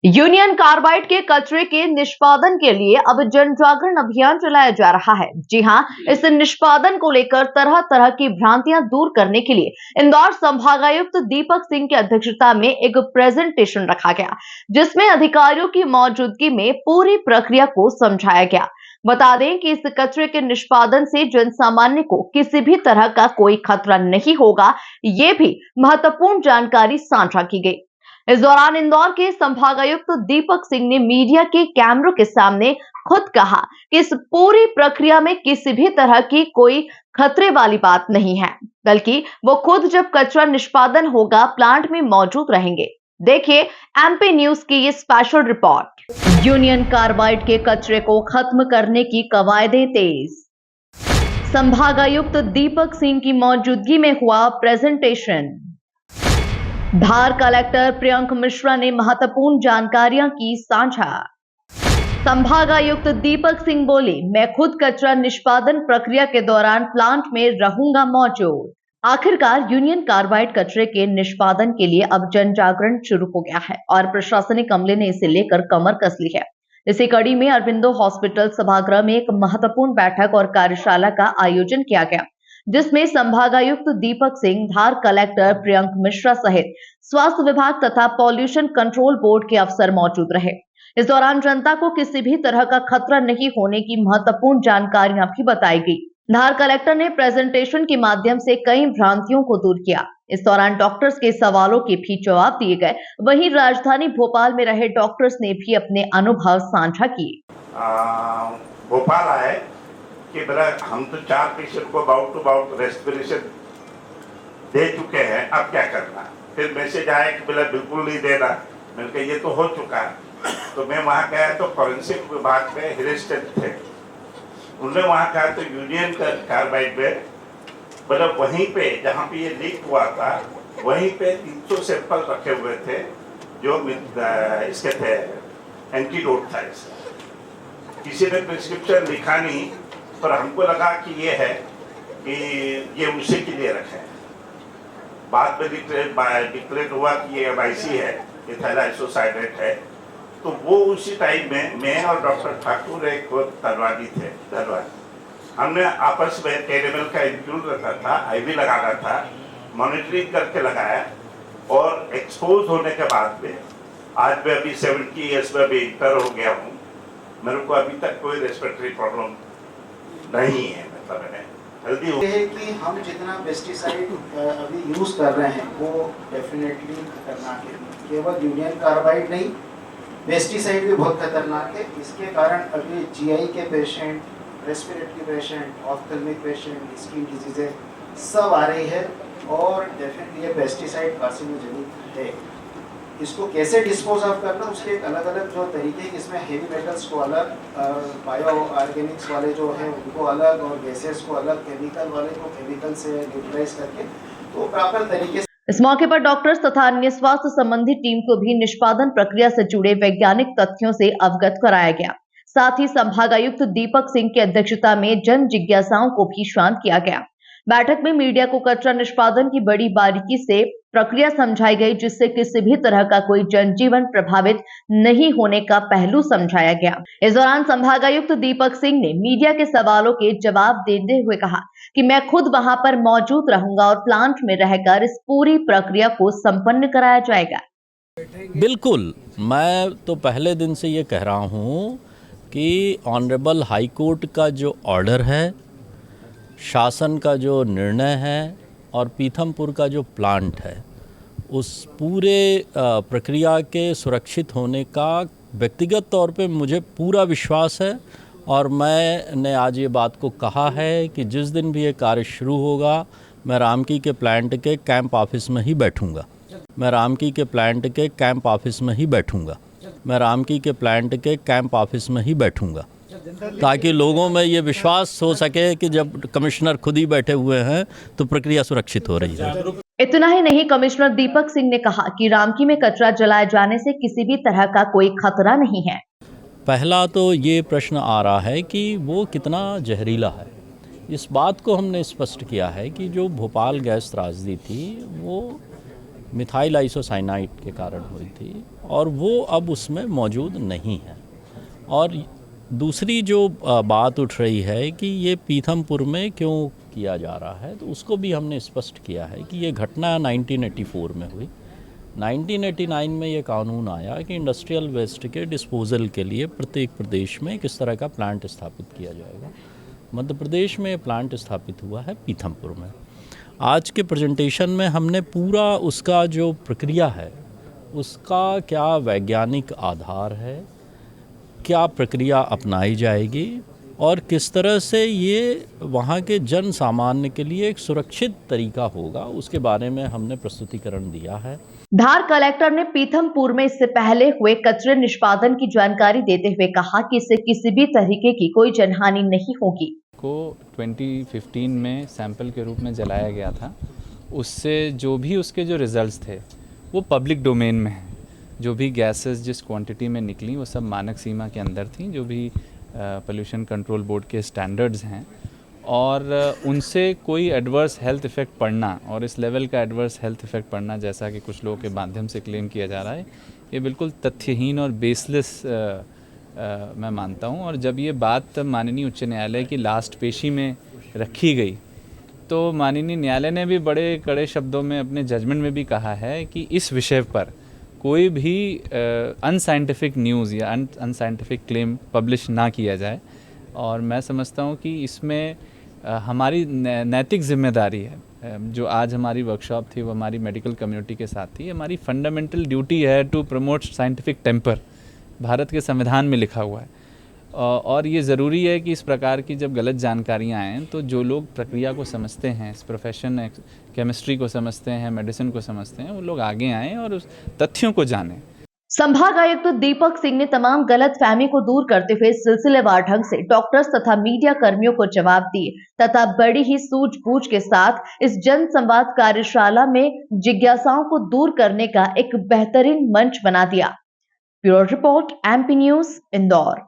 Union carbide के कचरे के निष्पादन के लिए अब जन जागरण अभियान चलाया जा रहा है। जी हां, इस निष्पादन को लेकर तरह तरह की भ्रांतियां दूर करने के लिए इंदौर संभागायुक्त दीपक सिंह की अध्यक्षता में एक प्रेजेंटेशन रखा गया, जिसमें अधिकारियों की मौजूदगी में पूरी प्रक्रिया को समझाया गया। बता दें कि इस कचरे के निष्पादन से जन सामान्य को किसी भी तरह का कोई खतरा नहीं होगा, ये भी महत्वपूर्ण जानकारी साझा की गई। इस दौरान इंदौर के संभागायुक्त दीपक सिंह ने मीडिया के कैमरों के सामने खुद कहा कि इस पूरी प्रक्रिया में किसी भी तरह की कोई खतरे वाली बात नहीं है, बल्कि वो खुद जब कचरा निष्पादन होगा प्लांट में मौजूद रहेंगे। देखिए एमपी न्यूज की ये स्पेशल रिपोर्ट। यूनियन कार्बाइड के कचरे को खत्म करने की कवायदें तेज। संभागायुक्त दीपक सिंह की मौजूदगी में हुआ प्रेजेंटेशन। धार कलेक्टर प्रियंक मिश्रा ने महत्वपूर्ण जानकारियां की साझा। संभागायुक्त दीपक सिंह बोले, मैं खुद कचरा निष्पादन प्रक्रिया के दौरान प्लांट में रहूंगा मौजूद। आखिरकार यूनियन कार्बाइड कचरे के निष्पादन के लिए अब जन जागरण शुरू हो गया है और प्रशासनिक अमले ने इसे लेकर कमर कस ली है। इसी कड़ी में अरविंदो हॉस्पिटल सभागृह में एक महत्वपूर्ण बैठक और कार्यशाला का आयोजन किया गया, जिसमें संभागायुक्त दीपक सिंह, धार कलेक्टर प्रियंक मिश्रा सहित स्वास्थ्य विभाग तथा पॉल्यूशन कंट्रोल बोर्ड के अफसर मौजूद रहे। इस दौरान जनता को किसी भी तरह का खतरा नहीं होने की महत्वपूर्ण जानकारियां भी बताई गई। धार कलेक्टर ने प्रेजेंटेशन के माध्यम से कई भ्रांतियों को दूर किया। इस दौरान डॉक्टर्स के सवालों के भी जवाब दिए गए। वहीं राजधानी भोपाल में रहे डॉक्टर्स ने भी अपने अनुभव साझा किए। भोपाल आए कि बोला हम तो 4 पेशेंट को बाउट टू बाउट रेस्पिरेशन दे चुके हैं, अब क्या करना। फिर मैसेज आया कि बोला बिल्कुल नहीं देना। मैंने कहा ये तो हो चुका है। तो मैं वहाँ गया तो फॉरेंसिक विभाग में हिरेस्टेड थे। उन्होंने वहाँ कहा तो यूनियन कार्बाइड में बोला वहीं पे जहाँ पे ये लीक हुआ था वहीं पे 300 सैंपल रखे हुए थे जो इसके थे एंटीडोट था। किसी ने प्रिस्क्रिप्शन लिखा नहीं, पर हमको लगा कि ये है कि ये उसी के लिए रखे हैं। बाद में डिक्लेयर हुआ कि ये MIC है, इथाइल आइसोसाइनेट है। तो वो उसी टाइम में मैं और डॉक्टर ठाकुर एक तलवारी थे, हमने आपस में 10 ml का इंक्लूड रखा था, IV लगाना था, मॉनिटरिंग करके लगाया। और एक्सपोज होने के बाद में आज मैं अभी 70 ईयर्स में अभी इंटर हो गया हूँ, मेरे को अभी तक कोई रेस्पिरेटरी प्रॉब्लम नहीं है। मतलब मैंने हेल्दी हो है कि हम जितना पेस्टिसाइड अभी यूज कर रहे हैं वो डेफिनेटली खतरनाक है। केवल यूनियन कार्बाइड नहीं, पेस्टिसाइड भी बहुत खतरनाक है। इसके कारण अभी GI के patient, respiratory patient, ophthalmic patient, skin diseases सब आ रही है और डेफिनेटली ये पेस्टिसाइड कार्सिनोजेनिक है। इसको कैसे डिस्पोज ऑफ करना, उसके एक अलग अलग जो तरीके हैं, इसमें हेवी मेटल्स को अलग, बायो ऑर्गेनिक्स वाले जो हैं उनको अलग और गैसेस को अलग, केमिकल वाले को केमिकल से न्यूट्रलाइज करके तो प्रॉपर तरीके से। इस मौके पर डॉक्टर्स तथा अन्य स्वास्थ्य संबंधी टीम को भी निष्पादन प्रक्रिया से जुड़े वैज्ञानिक तथ्यों से अवगत कराया गया। साथ ही संभागायुक्त दीपक सिंह की अध्यक्षता में जन जिज्ञासाओं को भी शांत किया गया। बैठक में मीडिया को कचरा निष्पादन की बड़ी बारीकी से प्रक्रिया समझाई गई, जिससे किसी भी तरह का कोई जनजीवन प्रभावित नहीं होने का पहलू समझाया गया। इस दौरान संभागायुक्त दीपक सिंह ने मीडिया के सवालों के जवाब देते हुए कहा कि मैं खुद वहां पर मौजूद रहूंगा और प्लांट में रहकर इस पूरी प्रक्रिया को संपन्न कराया जाएगा। बिल्कुल, मैं तो पहले दिन से ये कह रहा हूँ कि ऑनरेबल हाई कोर्ट का जो ऑर्डर है, शासन का जो निर्णय है और पीथमपुर का जो प्लांट है, उस पूरे प्रक्रिया के सुरक्षित होने का व्यक्तिगत तौर पे मुझे पूरा विश्वास है। और मैंने आज ये बात को कहा है कि जिस दिन भी ये कार्य शुरू होगा, मैं रामकी के प्लांट के कैंप ऑफिस में ही बैठूंगा। मैं रामकी के प्लांट के कैंप ऑफिस में ही बैठूंगा। मैं रामकी के प्लांट के कैंप ऑफिस में ही बैठूंगा, ताकि लोगों में ये विश्वास हो सके कि जब कमिश्नर खुद ही बैठे हुए हैं तो प्रक्रिया सुरक्षित हो रही है। इतना ही नहीं, कमिश्नर दीपक सिंह ने कहा कि रामकी में कचरा जलाए जाने से किसी भी तरह का कोई खतरा नहीं है। पहला तो ये प्रश्न आ रहा है कि वो कितना जहरीला है। इस बात को हमने स्पष्ट किया है कि जो भोपाल गैस त्रासदी थी वो मिथाइल आइसोसाइनाइड के कारण हुई थी और वो अब उसमें मौजूद नहीं है। और दूसरी जो बात उठ रही है कि ये पीथमपुर में क्यों किया जा रहा है, तो उसको भी हमने स्पष्ट किया है कि ये घटना 1984 में हुई। 1989 में ये कानून आया कि इंडस्ट्रियल वेस्ट के डिस्पोजल के लिए प्रत्येक प्रदेश में किस तरह का प्लांट स्थापित किया जाएगा। मध्य प्रदेश में प्लांट स्थापित हुआ है पीथमपुर में। आज के प्रेजेंटेशन में हमने पूरा उसका जो प्रक्रिया है उसका क्या वैज्ञानिक आधार है, क्या प्रक्रिया अपनाई जाएगी और किस तरह से ये वहाँ के जन सामान्य के लिए एक सुरक्षित तरीका होगा, उसके बारे में हमने प्रस्तुतिकरण दिया है। धार कलेक्टर ने पीथमपुर में इससे पहले हुए कचरे निष्पादन की जानकारी देते हुए कहा कि इससे किसी भी तरीके की कोई जनहानि नहीं होगी। को 2015 में सैंपल के रूप में जलाया गया था, उससे जो भी उसके जो रिजल्ट्स थे वो पब्लिक डोमेन में हैं। जो भी गैसेस जिस क्वांटिटी में निकली वो सब मानक सीमा के अंदर थी, जो भी पोल्यूशन कंट्रोल बोर्ड के स्टैंडर्ड्स हैं, और उनसे कोई एडवर्स हेल्थ इफ़ेक्ट पड़ना और इस लेवल का एडवर्स हेल्थ इफ़ेक्ट पड़ना जैसा कि कुछ लोगों के माध्यम से क्लेम किया जा रहा है, ये बिल्कुल तथ्यहीन और बेसलेस मैं मानता हूँ। और जब ये बात माननीय उच्च न्यायालय की लास्ट पेशी में रखी गई तो माननीय न्यायालय ने भी बड़े कड़े शब्दों में अपने जजमेंट में भी कहा है कि इस विषय पर कोई भी अनसाइंटिफिक न्यूज़ या अनसाइंटिफिक क्लेम पब्लिश ना किया जाए। और मैं समझता हूँ कि इसमें हमारी नैतिक जिम्मेदारी है। जो आज हमारी वर्कशॉप थी वो हमारी मेडिकल कम्युनिटी के साथ थी। हमारी फंडामेंटल ड्यूटी है to promote scientific temper, Bharat के संविधान में लिखा हुआ है। और ये ज़रूरी है कि इस प्रकार की जब गलत जानकारियाँ आएँ तो जो लोग प्रक्रिया को समझते हैं, इस प्रोफेशन केमिस्ट्री को समझते हैं, मेडिसिन को समझते हैं, वो लोग आगे आएँ और उस तथ्यों को जानें। संभाग आयुक्त दीपक सिंह ने तमाम गलतफहमी को दूर करते हुए सिलसिलेवार ढंग से डॉक्टर्स तथा मीडिया कर्मियों को जवाब दिए तथा बड़ी ही सूझबूझ के साथ इस जन संवाद कार्यशाला में जिज्ञासाओं को दूर करने का एक बेहतरीन मंच बना दिया। Bureau report, MP news, Indore.